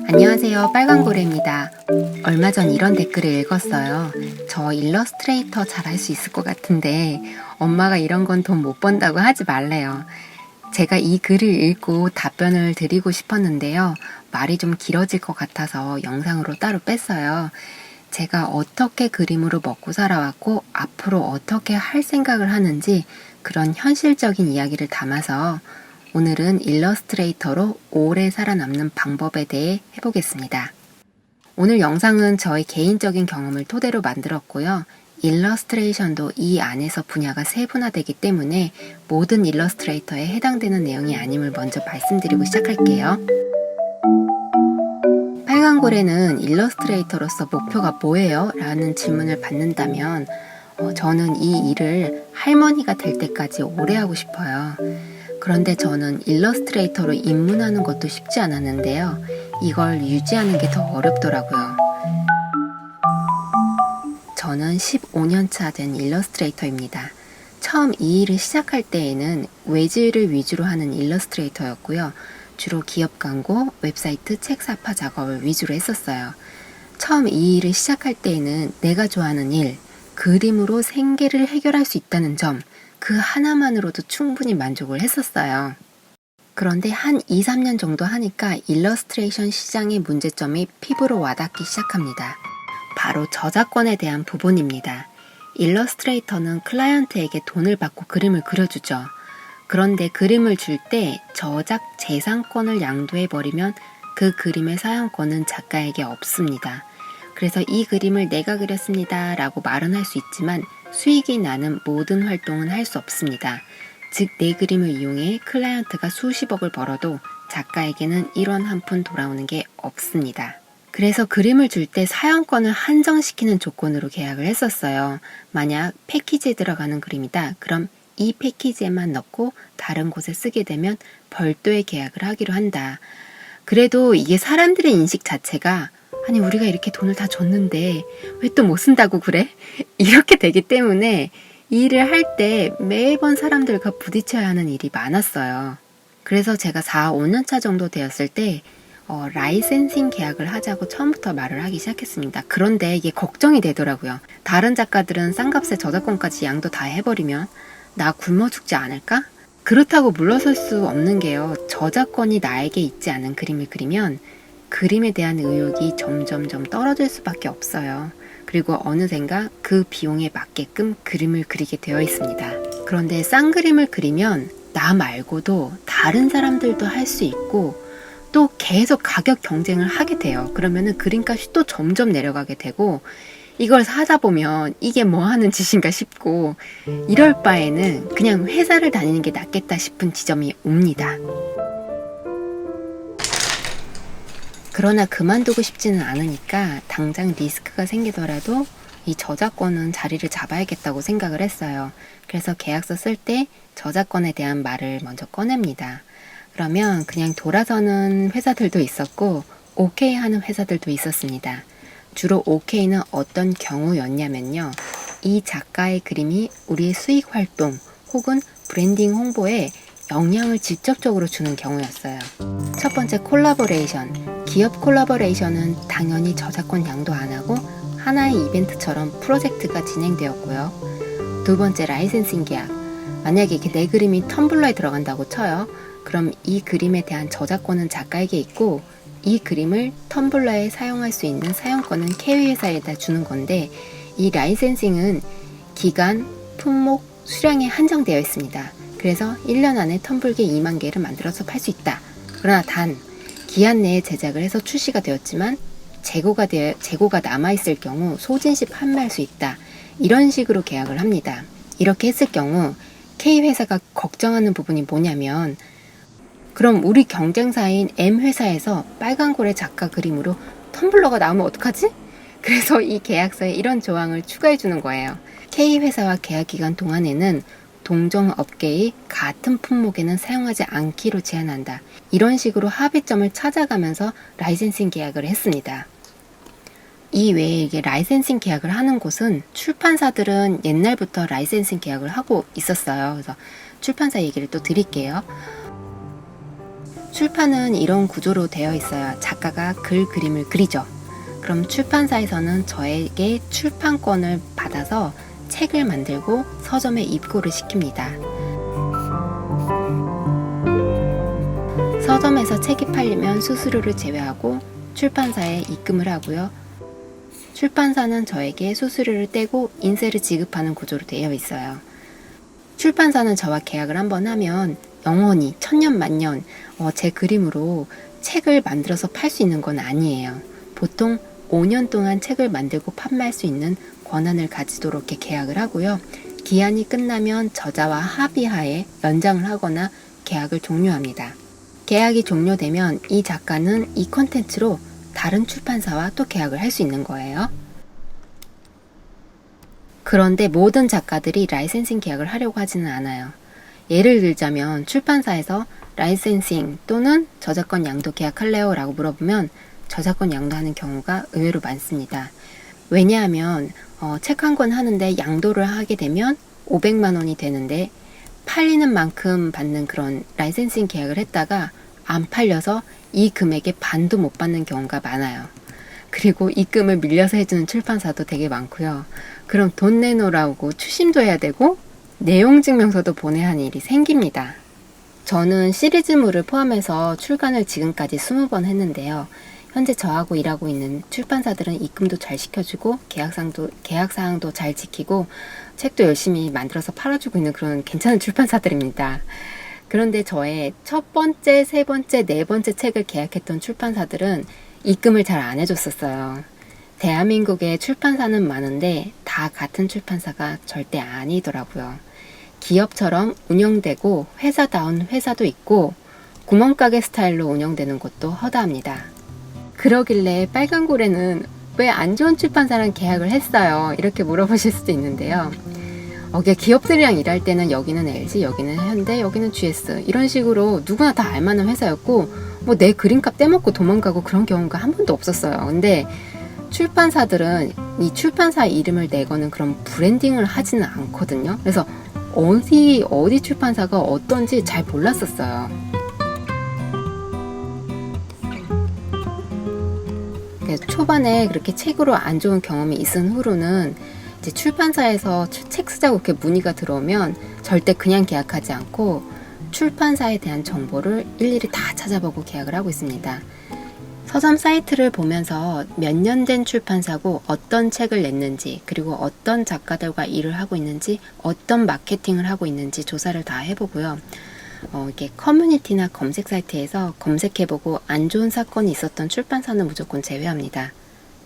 안녕하세요, 빨강고래입니다. 얼마 전 이런 댓글을 읽었어요. 저 일러스트레이터 잘할 수 있을 것 같은데 엄마가 이런 건 돈 못 번다고 하지 말래요. 제가 이 글을 읽고 답변을 드리고 싶었는데요. 말이 좀 길어질 것 같아서 영상으로 따로 뺐어요. 제가 어떻게 그림으로 먹고 살아왔고 앞으로 어떻게 할 생각을 하는지 그런 현실적인 이야기를 담아서 오늘은 일러스트레이터로 오래 살아남는 방법에 대해 해보겠습니다. 오늘 영상은 저의 개인적인 경험을 토대로 만들었고요. 일러스트레이션도 이 안에서 분야가 세분화되기 때문에 모든 일러스트레이터에 해당되는 내용이 아님을 먼저 말씀드리고 시작할게요. 빨강고래는 일러스트레이터로서 목표가 뭐예요? 라는 질문을 받는다면 저는 이 일을 할머니가 될 때까지 오래 하고 싶어요. 그런데 저는 일러스트레이터로 입문하는 것도 쉽지 않았는데요. 이걸 유지하는 게 더 어렵더라고요. 저는 15년차 된 일러스트레이터입니다. 처음 이 일을 시작할 때에는 외지를 위주로 하는 일러스트레이터였고요. 주로 기업 광고, 웹사이트, 책 사파 작업을 위주로 했었어요. 처음 이 일을 시작할 때에는 내가 좋아하는 일, 그림으로 생계를 해결할 수 있다는 점, 그 하나만으로도 충분히 만족을 했었어요. 그런데 한 2, 3년 정도 하니까 일러스트레이션 시장의 문제점이 피부로 와닿기 시작합니다. 바로 저작권에 대한 부분입니다. 일러스트레이터는 클라이언트에게 돈을 받고 그림을 그려주죠. 그런데 그림을 줄 때 저작 재산권을 양도해버리면 그 그림의 사용권은 작가에게 없습니다. 그래서 이 그림을 내가 그렸습니다 라고 말은 할 수 있지만 수익이 나는 모든 활동은 할 수 없습니다. 즉, 내 그림을 이용해 클라이언트가 수십억을 벌어도 작가에게는 1원 한 푼 돌아오는 게 없습니다. 그래서 그림을 줄 때 사용권을 한정시키는 조건으로 계약을 했었어요. 만약 패키지에 들어가는 그림이다. 그럼 이 패키지에만 넣고 다른 곳에 쓰게 되면 별도의 계약을 하기로 한다. 그래도 이게 사람들의 인식 자체가 아니 우리가 이렇게 돈을 다 줬는데 왜 또 못 쓴다고 그래? 이렇게 되기 때문에 이 일을 할 때 매번 사람들과 부딪혀야 하는 일이 많았어요. 그래서 제가 4, 5년 차 정도 되었을 때 라이센싱 계약을 하자고 처음부터 말을 하기 시작했습니다. 그런데 이게 걱정이 되더라고요. 다른 작가들은 싼값에 저작권까지 양도 다 해버리면 나 굶어 죽지 않을까? 그렇다고 물러설 수 없는 게요. 저작권이 나에게 있지 않은 그림을 그리면 그림에 대한 의욕이 점점점 떨어질 수밖에 없어요. 그리고 어느샌가 그 비용에 맞게끔 그림을 그리게 되어 있습니다. 그런데 싼 그림을 그리면 나 말고도 다른 사람들도 할 수 있고 또 계속 가격 경쟁을 하게 돼요. 그러면은 그림값이 또 점점 내려가게 되고 이걸 사다 보면 이게 뭐 하는 짓인가 싶고 이럴 바에는 그냥 회사를 다니는 게 낫겠다 싶은 지점이 옵니다. 그러나 그만두고 싶지는 않으니까 당장 리스크가 생기더라도 이 저작권은 자리를 잡아야겠다고 생각을 했어요. 그래서 계약서 쓸 때 저작권에 대한 말을 먼저 꺼냅니다. 그러면 그냥 돌아서는 회사들도 있었고 오케이 하는 회사들도 있었습니다. 주로 오케이는 어떤 경우였냐면요. 이 작가의 그림이 우리의 수익 활동 혹은 브랜딩 홍보에 영향을 직접적으로 주는 경우였어요. 첫 번째 콜라보레이션. 기업 콜라보레이션은 당연히 저작권 양도 안 하고 하나의 이벤트처럼 프로젝트가 진행되었고요. 두 번째 라이센싱 계약. 만약에 내 그림이 텀블러에 들어간다고 쳐요. 그럼 이 그림에 대한 저작권은 작가에게 있고 이 그림을 텀블러에 사용할 수 있는 사용권은 케이 회사에다 주는 건데 이 라이센싱은 기간, 품목, 수량에 한정되어 있습니다. 그래서 1년 안에 텀블러 2만 개를 만들어서 팔 수 있다. 그러나 단 기한 내에 제작을 해서 출시가 되었지만 재고가 남아있을 경우 소진시 판매할 수 있다. 이런 식으로 계약을 합니다. 이렇게 했을 경우 K회사가 걱정하는 부분이 뭐냐면 그럼 우리 경쟁사인 M회사에서 빨강고래 작가 그림으로 텀블러가 나오면 어떡하지? 그래서 이 계약서에 이런 조항을 추가해 주는 거예요. K회사와 계약 기간 동안에는 동종 업계의 같은 품목에는 사용하지 않기로 제한한다. 이런 식으로 합의점을 찾아가면서 라이센싱 계약을 했습니다. 이 외에 이게 라이센싱 계약을 하는 곳은 출판사들은 옛날부터 라이센싱 계약을 하고 있었어요. 그래서 출판사 얘기를 또 드릴게요. 출판은 이런 구조로 되어 있어야 작가가 그림을 그리죠. 그럼 출판사에서는 저에게 출판권을 받아서 책을 만들고 서점에 입고를 시킵니다. 서점에서 책이 팔리면 수수료를 제외하고 출판사에 입금을 하고요. 출판사는 저에게 수수료를 떼고 인세를 지급하는 구조로 되어 있어요. 출판사는 저와 계약을 한번 하면 영원히 천년 만년 제 그림으로 책을 만들어서 팔 수 있는 건 아니에요. 보통 5년 동안 책을 만들고 판매할 수 있는 권한을 가지도록 이렇게 계약을 하고요. 기한이 끝나면 저자와 합의하에 연장을 하거나 계약을 종료합니다. 계약이 종료되면 이 작가는 이 콘텐츠로 다른 출판사와 또 계약을 할 수 있는 거예요. 그런데 모든 작가들이 라이센싱 계약을 하려고 하지는 않아요. 예를 들자면 출판사에서 라이센싱 또는 저작권 양도 계약할래요? 라고 물어보면 저작권 양도하는 경우가 의외로 많습니다. 왜냐하면 책 한 권 하는데 양도를 하게 되면 500만 원이 되는데 팔리는 만큼 받는 그런 라이센싱 계약을 했다가 안 팔려서 이 금액의 반도 못 받는 경우가 많아요. 그리고 입금을 밀려서 해주는 출판사도 되게 많고요. 그럼 돈 내놓으라고 추심도 해야 되고 내용 증명서도 보내야 하는 일이 생깁니다. 저는 시리즈물을 포함해서 출간을 지금까지 20번 했는데요. 현재 저하고 일하고 있는 출판사들은 입금도 잘 시켜주고 계약사항도 잘 지키고 책도 열심히 만들어서 팔아주고 있는 그런 괜찮은 출판사들입니다. 그런데 저의 첫 번째, 세 번째, 네 번째 책을 계약했던 출판사들은 입금을 잘 안 해줬었어요. 대한민국에 출판사는 많은데 다 같은 출판사가 절대 아니더라고요. 기업처럼 운영되고 회사다운 회사도 있고 구멍가게 스타일로 운영되는 곳도 허다합니다. 그러길래 빨간고래는 왜 안 좋은 출판사랑 계약을 했어요? 이렇게 물어보실 수도 있는데요. 기업들이랑 일할 때는 여기는 LG, 여기는 현대, 여기는 GS 이런 식으로 누구나 다 알만한 회사였고 내 그림값 떼먹고 도망가고 그런 경우가 한 번도 없었어요. 근데 출판사들은 이 출판사 이름을 내거는 그런 브랜딩을 하지는 않거든요. 그래서 어디 출판사가 어떤지 잘 몰랐었어요. 초반에 그렇게 책으로 안 좋은 경험이 있은 후로는 이제 출판사에서 책 쓰자고 이렇게 문의가 들어오면 절대 그냥 계약하지 않고 출판사에 대한 정보를 일일이 다 찾아보고 계약을 하고 있습니다. 서점 사이트를 보면서 몇 년 된 출판사고 어떤 책을 냈는지 그리고 어떤 작가들과 일을 하고 있는지 어떤 마케팅을 하고 있는지 조사를 다 해보고요. 이렇게 커뮤니티나 검색 사이트에서 검색해보고 안 좋은 사건이 있었던 출판사는 무조건 제외합니다.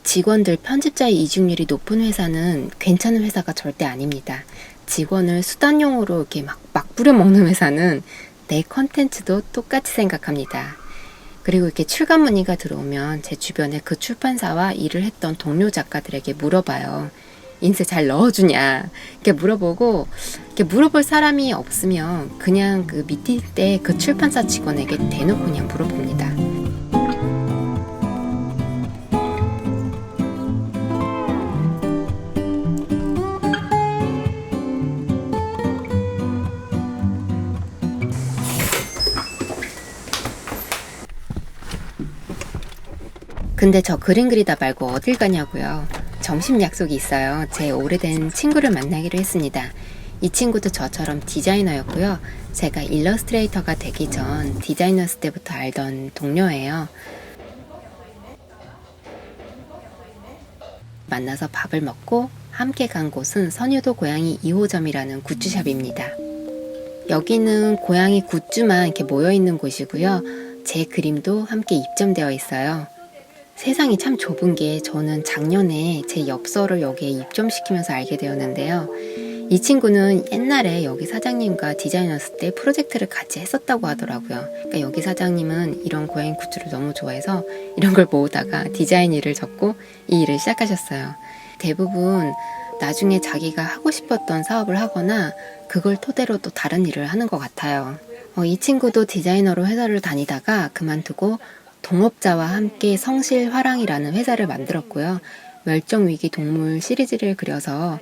직원들 편집자의 이직률이 높은 회사는 괜찮은 회사가 절대 아닙니다. 직원을 수단용으로 이렇게 막 부려먹는 회사는 내 컨텐츠도 똑같이 생각합니다. 그리고 이렇게 출간 문의가 들어오면 제 주변에 그 출판사와 일을 했던 동료 작가들에게 물어봐요. 인쇄 잘 넣어주냐? 이렇게 물어보고, 이렇게 물어볼 사람이 없으면 그냥 그 미팅 때 그 출판사 직원에게 대놓고 그냥 물어봅니다. 근데 저 그림 그리다 말고 어딜 가냐고요? 점심 약속이 있어요. 제 오래된 친구를 만나기로 했습니다. 이 친구도 저처럼 디자이너였고요. 제가 일러스트레이터가 되기 전 디자이너스 때부터 알던 동료예요. 만나서 밥을 먹고 함께 간 곳은 선유도 고양이 2호점이라는 굿즈샵입니다. 여기는 고양이 굿즈만 이렇게 모여있는 곳이고요. 제 그림도 함께 입점되어 있어요. 세상이 참 좁은 게 저는 작년에 제 엽서를 여기에 입점시키면서 알게 되었는데요. 이 친구는 옛날에 여기 사장님과 디자이너스 때 프로젝트를 같이 했었다고 하더라고요. 그러니까 여기 사장님은 이런 고양이 굿즈를 너무 좋아해서 이런 걸 모으다가 디자인 일을 접고 이 일을 시작하셨어요. 대부분 나중에 자기가 하고 싶었던 사업을 하거나 그걸 토대로 또 다른 일을 하는 것 같아요. 이 친구도 디자이너로 회사를 다니다가 그만두고 동업자와 함께 성실화랑이라는 회사를 만들었고요. 멸종위기 동물 시리즈를 그려서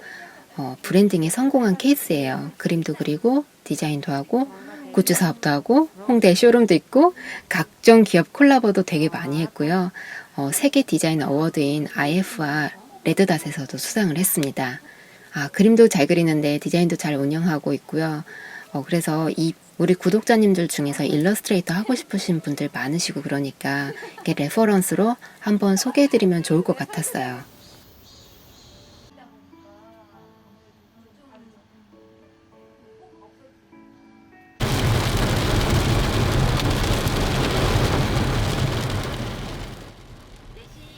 브랜딩에 성공한 케이스예요. 그림도 그리고 디자인도 하고 굿즈 사업도 하고 홍대 쇼룸도 있고 각종 기업 콜라보도 되게 많이 했고요. 세계 디자인 어워드인 IF와 레드닷에서도 수상을 했습니다. 그림도 잘 그리는데 디자인도 잘 운영하고 있고요. 그래서 우리 구독자님들 중에서 일러스트레이터 하고 싶으신 분들 많으시고 그러니까 이게 레퍼런스로 한번 소개해드리면 좋을 것 같았어요.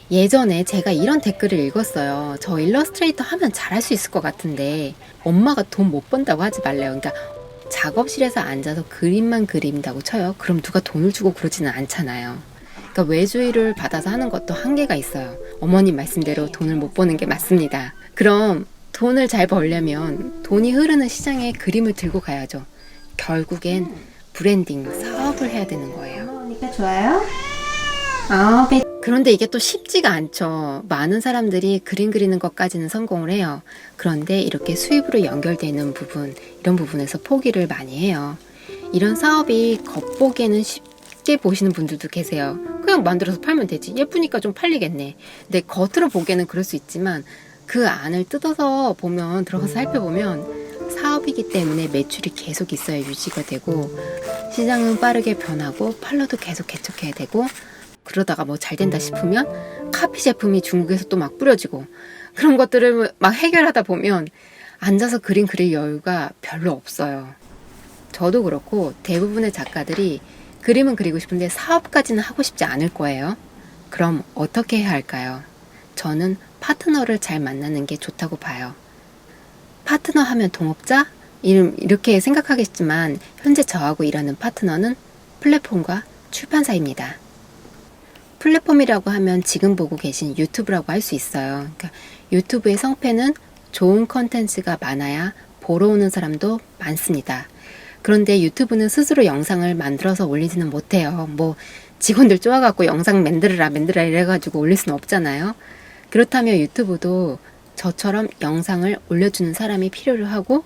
예전에 제가 이런 댓글을 읽었어요. 저 일러스트레이터 하면 잘할 수 있을 것 같은데 엄마가 돈 못 번다고 하지 말래요. 그러니까 작업실에서 앉아서 그림만 그린다고 쳐요. 그럼 누가 돈을 주고 그러지는 않잖아요. 그러니까 외주의를 받아서 하는 것도 한계가 있어요. 어머님 말씀대로 돈을 못 버는 게 맞습니다. 그럼 돈을 잘 벌려면 돈이 흐르는 시장에 그림을 들고 가야죠. 결국엔 브랜딩, 사업을 해야 되는 거예요. 그러니까 좋아요. 그런데 이게 또 쉽지가 않죠. 많은 사람들이 그림 그리는 것까지는 성공을 해요. 그런데 이렇게 수입으로 연결되는 부분, 이런 부분에서 포기를 많이 해요. 이런 사업이 겉보기에는 쉽게 보시는 분들도 계세요. 그냥 만들어서 팔면 되지. 예쁘니까 좀 팔리겠네. 근데 겉으로 보기에는 그럴 수 있지만 그 안을 뜯어서 보면, 들어가서 살펴보면 사업이기 때문에 매출이 계속 있어야 유지가 되고 시장은 빠르게 변하고 팔로도 계속 개척해야 되고 그러다가 뭐 잘 된다 싶으면 카피 제품이 중국에서 또 막 뿌려지고 그런 것들을 막 해결하다 보면 앉아서 그림 그릴 여유가 별로 없어요. 저도 그렇고 대부분의 작가들이 그림은 그리고 싶은데 사업까지는 하고 싶지 않을 거예요. 그럼 어떻게 해야 할까요? 저는 파트너를 잘 만나는 게 좋다고 봐요. 파트너 하면 동업자? 이렇게 생각하겠지만 현재 저하고 일하는 파트너는 플랫폼과 출판사입니다. 플랫폼이라고 하면 지금 보고 계신 유튜브라고 할 수 있어요. 그러니까 유튜브의 성패는 좋은 컨텐츠가 많아야 보러 오는 사람도 많습니다. 그런데 유튜브는 스스로 영상을 만들어서 올리지는 못해요. 뭐 직원들 쪼아갖고 영상 만들으라 이래가지고 올릴 수는 없잖아요. 그렇다면 유튜브도 저처럼 영상을 올려주는 사람이 필요로 하고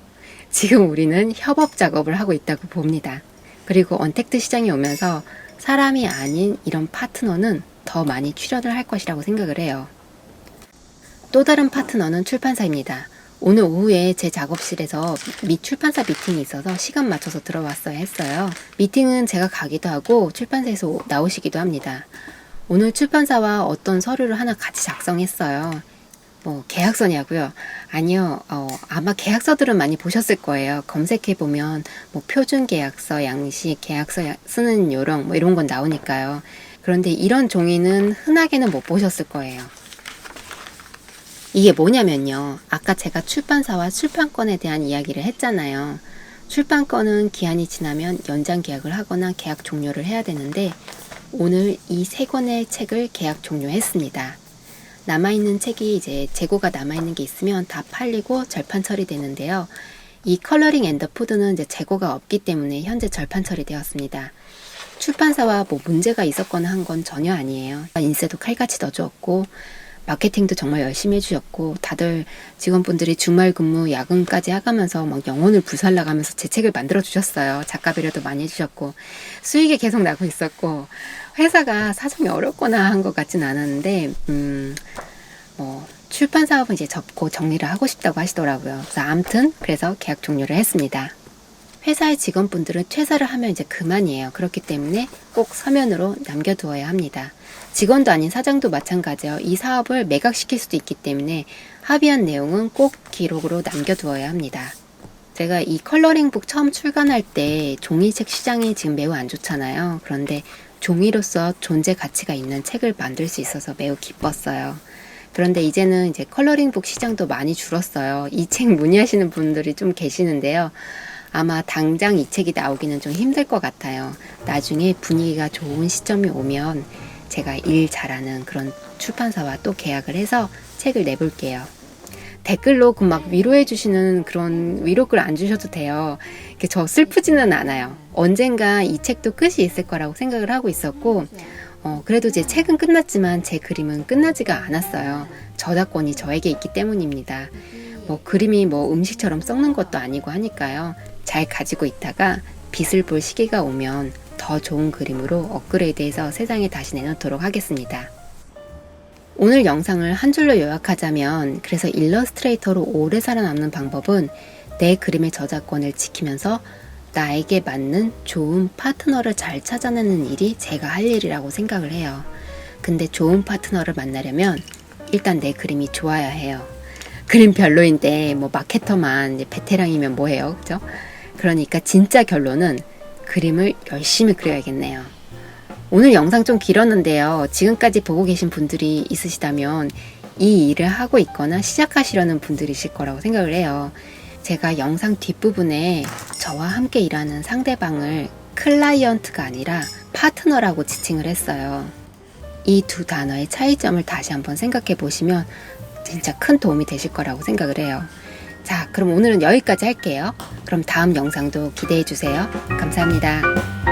지금 우리는 협업 작업을 하고 있다고 봅니다. 그리고 언택트 시장이 오면서 사람이 아닌 이런 파트너는 더 많이 출연을 할 것이라고 생각을 해요. 또 다른 파트너는 출판사입니다. 오늘 오후에 제 작업실에서 출판사 미팅이 있어서 시간 맞춰서 들어왔어야 했어요. 미팅은 제가 가기도 하고 출판사에서 나오시기도 합니다. 오늘 출판사와 어떤 서류를 하나 같이 작성했어요. 계약서냐고요? 아니요. 아마 계약서들은 많이 보셨을 거예요. 검색해보면 표준 계약서, 양식, 계약서 쓰는 요령 이런 건 나오니까요. 그런데 이런 종이는 흔하게는 못 보셨을 거예요. 이게 뭐냐면요. 아까 제가 출판사와 출판권에 대한 이야기를 했잖아요. 출판권은 기한이 지나면 연장 계약을 하거나 계약 종료를 해야 되는데 오늘 이 3권의 책을 계약 종료했습니다. 남아있는 책이 이제 재고가 남아있는 게 있으면 다 팔리고 절판 처리되는데요. 이 컬러링 앤 더 푸드는 이제 재고가 없기 때문에 현재 절판 처리되었습니다. 출판사와 문제가 있었거나 한 건 전혀 아니에요. 인쇄도 칼같이 넣어주었고 마케팅도 정말 열심히 해주셨고 다들 직원분들이 주말 근무 야근까지 하가면서 영혼을 불살라가면서 제 책을 만들어 주셨어요. 작가 배려도 많이 해주셨고 수익이 계속 나고 있었고 회사가 사정이 어렵거나 한 것 같진 않았는데 출판 사업은 이제 접고 정리를 하고 싶다고 하시더라고요. 그래서 아무튼 그래서 계약 종료를 했습니다. 회사의 직원분들은 퇴사를 하면 이제 그만이에요. 그렇기 때문에 꼭 서면으로 남겨두어야 합니다. 직원도 아닌 사장도 마찬가지예요. 이 사업을 매각시킬 수도 있기 때문에 합의한 내용은 꼭 기록으로 남겨두어야 합니다. 제가 이 컬러링북 처음 출간할 때 종이책 시장이 지금 매우 안 좋잖아요. 그런데 종이로서 존재 가치가 있는 책을 만들 수 있어서 매우 기뻤어요. 그런데 이제는 이제 컬러링북 시장도 많이 줄었어요. 이 책 문의하시는 분들이 좀 계시는데요. 아마 당장 이 책이 나오기는 좀 힘들 것 같아요. 나중에 분위기가 좋은 시점이 오면 제가 일 잘하는 그런 출판사와 또 계약을 해서 책을 내볼게요. 댓글로 위로해 주시는 그런 위로글 안 주셔도 돼요. 저 슬프지는 않아요. 언젠가 이 책도 끝이 있을 거라고 생각을 하고 있었고 그래도 제 책은 끝났지만 제 그림은 끝나지가 않았어요. 저작권이 저에게 있기 때문입니다. 그림이 음식처럼 썩는 것도 아니고 하니까요. 잘 가지고 있다가 빛을 볼 시기가 오면 더 좋은 그림으로 업그레이드해서 세상에 다시 내놓도록 하겠습니다. 오늘 영상을 한 줄로 요약하자면, 그래서 일러스트레이터로 오래 살아남는 방법은 내 그림의 저작권을 지키면서 나에게 맞는 좋은 파트너를 잘 찾아내는 일이 제가 할 일이라고 생각을 해요. 근데 좋은 파트너를 만나려면 일단 내 그림이 좋아야 해요. 그림 별로인데 뭐 마케터만 이제 베테랑이면 뭐해요, 그죠? 그러니까 진짜 결론은 그림을 열심히 그려야겠네요. 오늘 영상 좀 길었는데요. 지금까지 보고 계신 분들이 있으시다면 이 일을 하고 있거나 시작하시려는 분들이실 거라고 생각을 해요. 제가 영상 뒷부분에 저와 함께 일하는 상대방을 클라이언트가 아니라 파트너라고 지칭을 했어요. 이 두 단어의 차이점을 다시 한번 생각해 보시면 진짜 큰 도움이 되실 거라고 생각을 해요. 자, 그럼 오늘은 여기까지 할게요. 그럼 다음 영상도 기대해 주세요. 감사합니다.